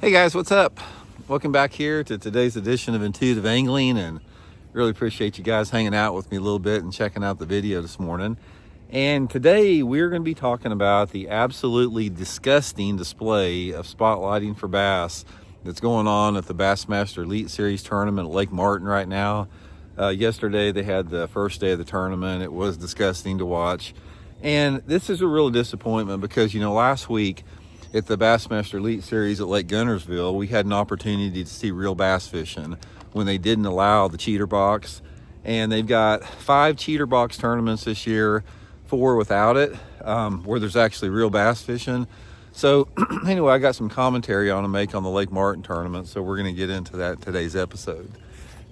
Hey guys, what's up? Welcome back here to today's edition of Intuitive Angling, and really appreciate you guys hanging out with me a little bit and checking out the video this morning. And today we're going to be talking about the absolutely disgusting display of spotlighting for bass that's going on at the Bassmaster Elite Series tournament at Lake Martin right now. Yesterday they had the first day of the tournament. It was disgusting to watch. And this is a real disappointment because, last week at the Bassmaster Elite Series at Lake Guntersville, we had an opportunity to see real bass fishing when they didn't allow the cheater box. And they've got 5 cheater box tournaments this year, 4 without it, where there's actually real bass fishing. So anyway, I got some commentary on to make on the Lake Martin tournament, so we're going to get into that in today's episode.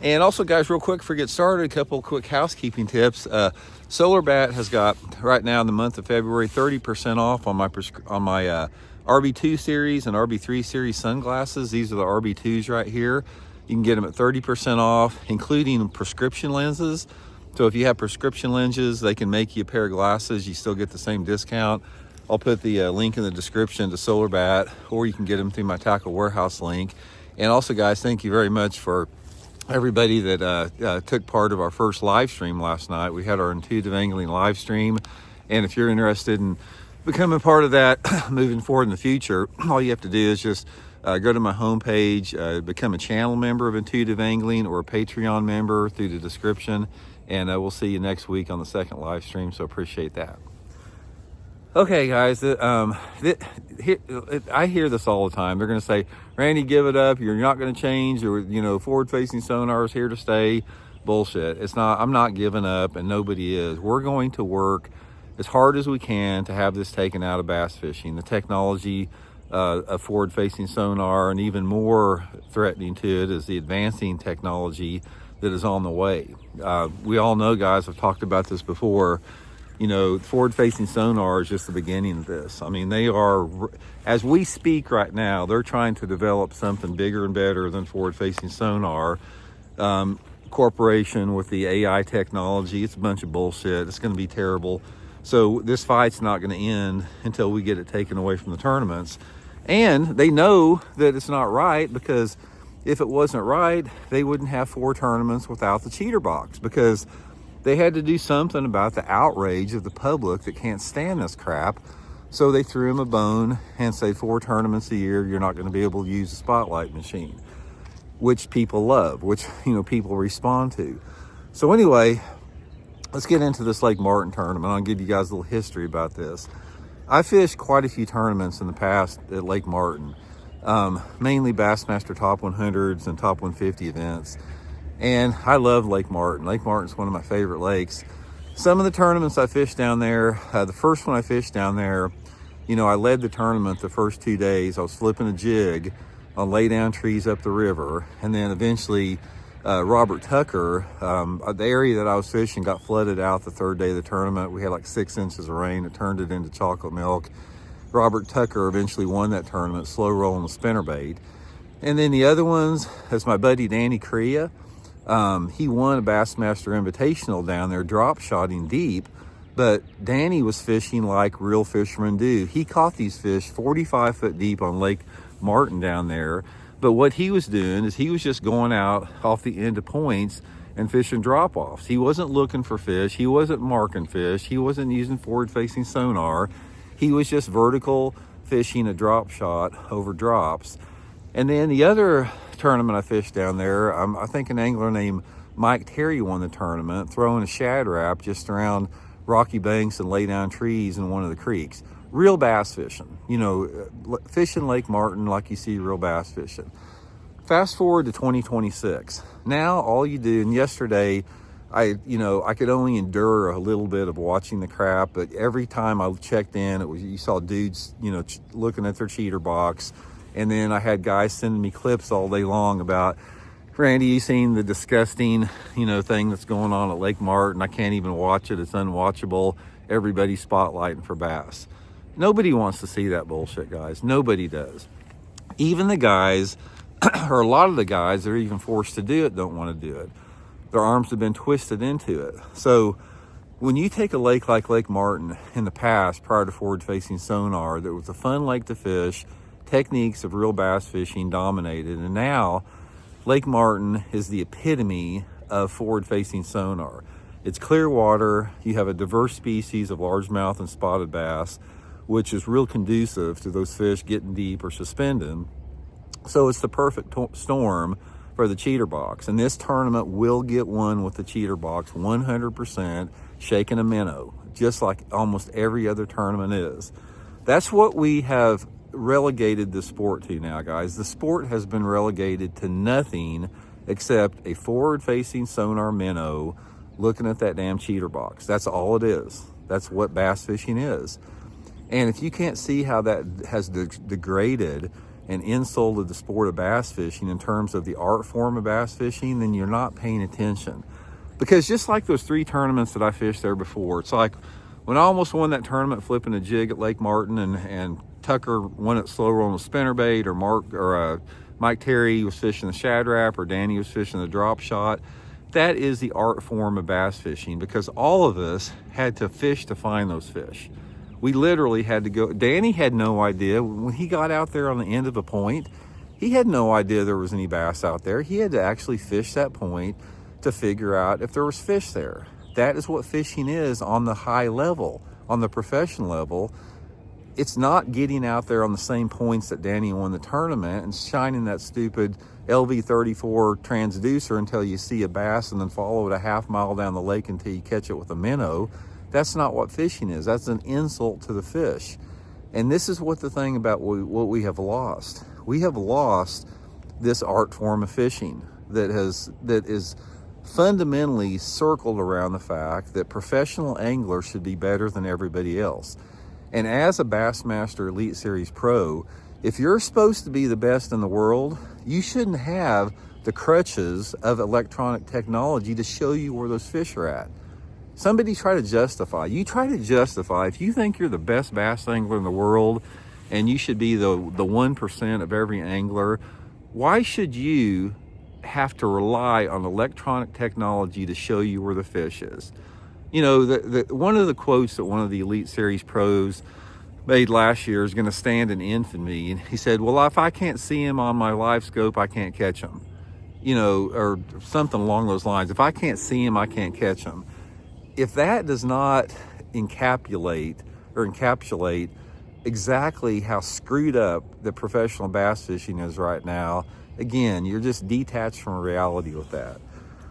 And also, guys, real quick before we get started, a couple quick housekeeping tips. SolarBat has got, right now in the month of February, 30% off on my RB2 series and RB3 series sunglasses. These are the RB2s right here. You can get them at 30% off, including prescription lenses. So if you have prescription lenses, they can make you a pair of glasses. You still get the same discount. I'll put the link in the description to SolarBat, or you can get them through my Tackle Warehouse link. And also, guys, thank you very much for everybody that took part of our first live stream last night. We had our Intuitive Angling live stream. And if you're interested in becoming part of that moving forward in the future, all you have to do is just go to my homepage, become a channel member of Intuitive Angling or a Patreon member through the description, and we'll see you next week on the second live stream, so appreciate that. Okay, guys, I hear this all the time. They're going to say, Randy, give it up. You're not going to change. Or, forward-facing sonar is here to stay. Bullshit. It's not. I'm not giving up, and nobody is. We're going to work as hard as we can to have this taken out of bass fishing. The technology of forward-facing sonar, and even more threatening to it, is the advancing technology that is on the way. We all know, guys, I've talked about this before, forward-facing sonar is just the beginning of this. I mean, they are, as we speak right now, they're trying to develop something bigger and better than forward-facing sonar. Corporation with the AI technology, it's a bunch of bullshit. It's going to be terrible. So this fight's not going to end until we get it taken away from the tournaments. And they know that it's not right, because if it wasn't right, they wouldn't have 4 tournaments without the cheater box, because they had to do something about the outrage of the public that can't stand this crap. So they threw him a bone and say 4 tournaments a year, you're not going to be able to use the spotlight machine, which people love, which, people respond to. So anyway, let's get into this Lake Martin tournament. I'll give you guys a little history about this. I fished quite a few tournaments in the past at Lake Martin, mainly Bassmaster Top 100s and Top 150 events. And I love Lake Martin. Lake Martin's one of my favorite lakes. Some of the tournaments I fished down there, the first one I fished down there, I led the tournament the first 2 days. I was flipping a jig on lay down trees up the river. And then eventually Robert Tucker, the area that I was fishing got flooded out the 3rd day of the tournament. We had like 6 inches of rain. It turned it into chocolate milk. Robert Tucker eventually won that tournament, slow rolling the spinnerbait. And then the other ones, that's my buddy Danny Crea. He won a Bassmaster Invitational down there, drop shotting deep, but Danny was fishing like real fishermen do. He caught these fish 45 foot deep on Lake Martin down there. But what he was doing is he was just going out off the end of points and fishing drop-offs. He wasn't looking for fish. He wasn't marking fish. He wasn't using forward-facing sonar. He was just vertical fishing a drop shot over drops. And then the other tournament I fished down there, I think an angler named Mike Terry won the tournament, throwing a shad wrap just around rocky banks and lay down trees in one of the creeks. Real bass fishing, fishing Lake Martin like you see real bass fishing. Fast forward to 2026. Now all you do, and yesterday I could only endure a little bit of watching the crap, but every time I checked in, you saw dudes, looking at their cheater box. And then I had guys sending me clips all day long about, Randy, you seen the disgusting, thing that's going on at Lake Martin? I can't even watch it. It's unwatchable. Everybody's spotlighting for bass. Nobody wants to see that bullshit, guys. Nobody does. Even the guys, or a lot of the guys that are even forced to do it, don't want to do it. Their arms have been twisted into it. So when you take a lake like Lake Martin in the past, prior to forward-facing sonar, that was a fun lake to fish, techniques of real bass fishing dominated, and now Lake Martin is the epitome of forward-facing sonar. It's clear water. You have a diverse species of largemouth and spotted bass, which is real conducive to those fish getting deep or suspended. So it's the perfect storm for the cheater box. And this tournament will get won with the cheater box 100%, shaking a minnow, just like almost every other tournament is. That's what we have relegated the sport to now, guys. The sport has been relegated to nothing except a forward-facing sonar minnow looking at that damn cheater box. That's all it is. That's what bass fishing is. And if you can't see how that has degraded and insulted the sport of bass fishing in terms of the art form of bass fishing, then you're not paying attention. Because just like those 3 tournaments that I fished there before, it's like when I almost won that tournament flipping a jig at Lake Martin, and Tucker won it slower on the spinnerbait, or Mike Terry was fishing the shad wrap, or Danny was fishing the drop shot. That is the art form of bass fishing, because all of us had to fish to find those fish. We literally had to go. Danny had no idea when he got out there on the end of a point. He had no idea there was any bass out there. He had to actually fish that point to figure out if there was fish there. That is what fishing is on the high level, on the professional level. It's not getting out there on the same points that Danny won the tournament and shining that stupid LV34 transducer until you see a bass and then follow it a half mile down the lake until you catch it with a minnow. That's not what fishing is. That's an insult to the fish. And this is what the thing about what we have lost. We have lost this art form of fishing that is fundamentally circled around the fact that professional anglers should be better than everybody else. And as a Bassmaster Elite Series Pro, if you're supposed to be the best in the world, you shouldn't have the crutches of electronic technology to show you where those fish are at. Somebody try to justify. You try to justify, if you think you're the best bass angler in the world and you should be the 1% of every angler, why should you have to rely on electronic technology to show you where the fish is? You know, one of the quotes that one of the Elite Series pros made last year is going to stand in infamy. And he said, well, if I can't see him on my live scope, I can't catch him. You know, or something along those lines. If I can't see him, I can't catch him. If that does not encapsulate exactly how screwed up the professional bass fishing is right now, again, you're just detached from reality with that.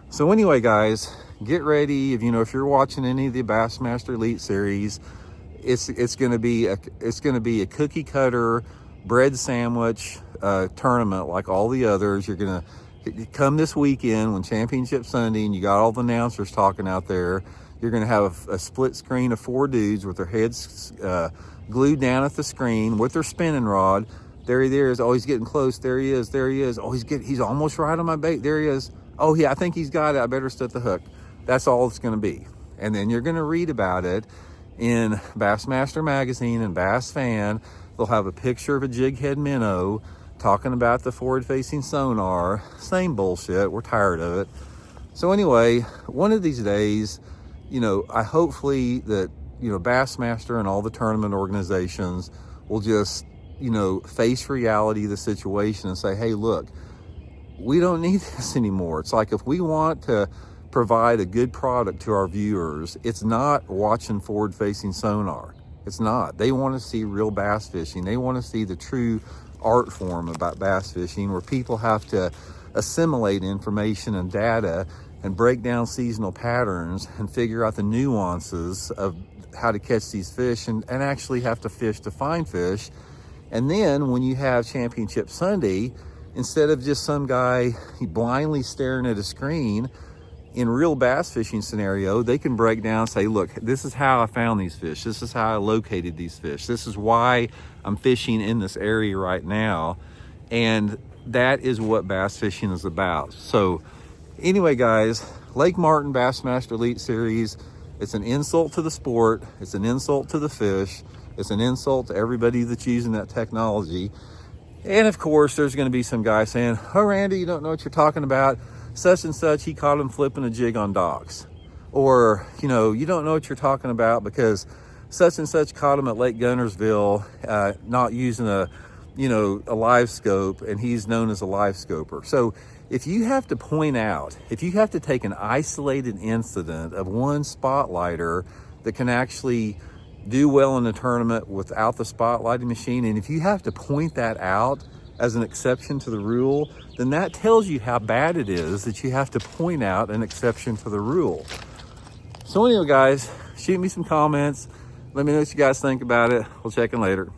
So anyway, guys, get ready. If you're watching any of the Bassmaster Elite Series, it's going to be a cookie cutter bread sandwich tournament like all the others. You're going to come this weekend when Championship Sunday, and you got all the announcers talking out there. You're going to have a split screen of 4 dudes with their heads glued down at the screen with their spinning rod. There he is. Oh, he's getting close. There he is. There he is. Oh, he's almost right on my bait. There he is. Oh, yeah, I think he's got it. I better set the hook. That's all it's going to be. And then you're going to read about it in Bassmaster Magazine and Bass Fan. They'll have a picture of a jighead minnow talking about the forward-facing sonar. Same bullshit. We're tired of it. So anyway, one of these days, I hopefully that, Bassmaster and all the tournament organizations will just, face reality of the situation and say, hey, look, we don't need this anymore. It's like, if we want to provide a good product to our viewers, it's not watching forward-facing sonar. It's not. They want to see real bass fishing. They want to see the true art form about bass fishing, where people have to assimilate information and data and break down seasonal patterns and figure out the nuances of how to catch these fish, and actually have to fish to find fish. And then when you have Championship Sunday, instead of just some guy blindly staring at a screen, in real bass fishing scenario, they can break down and say, look, this is how I found these fish. This is how I located these fish. This is why I'm fishing in this area right now. And that is what bass fishing is about. So anyway, guys, Lake Martin Bassmaster Elite Series, it's an insult to the sport. It's an insult to the fish. It's an insult to everybody that's using that technology. And of course, there's going to be some guy saying, oh, Randy, you don't know what you're talking about. Such and such, he caught him flipping a jig on docks. Or, you don't know what you're talking about because such and such caught him at Lake Gunnersville, not using a you know, a live scope, and he's known as a live scoper. So if you have to point out, if you have to take an isolated incident of one spotlighter that can actually do well in a tournament without the spotlighting machine, and if you have to point that out as an exception to the rule, then that tells you how bad it is that you have to point out an exception to the rule. So anyway, guys, shoot me some comments. Let me know what you guys think about it. We'll check in later.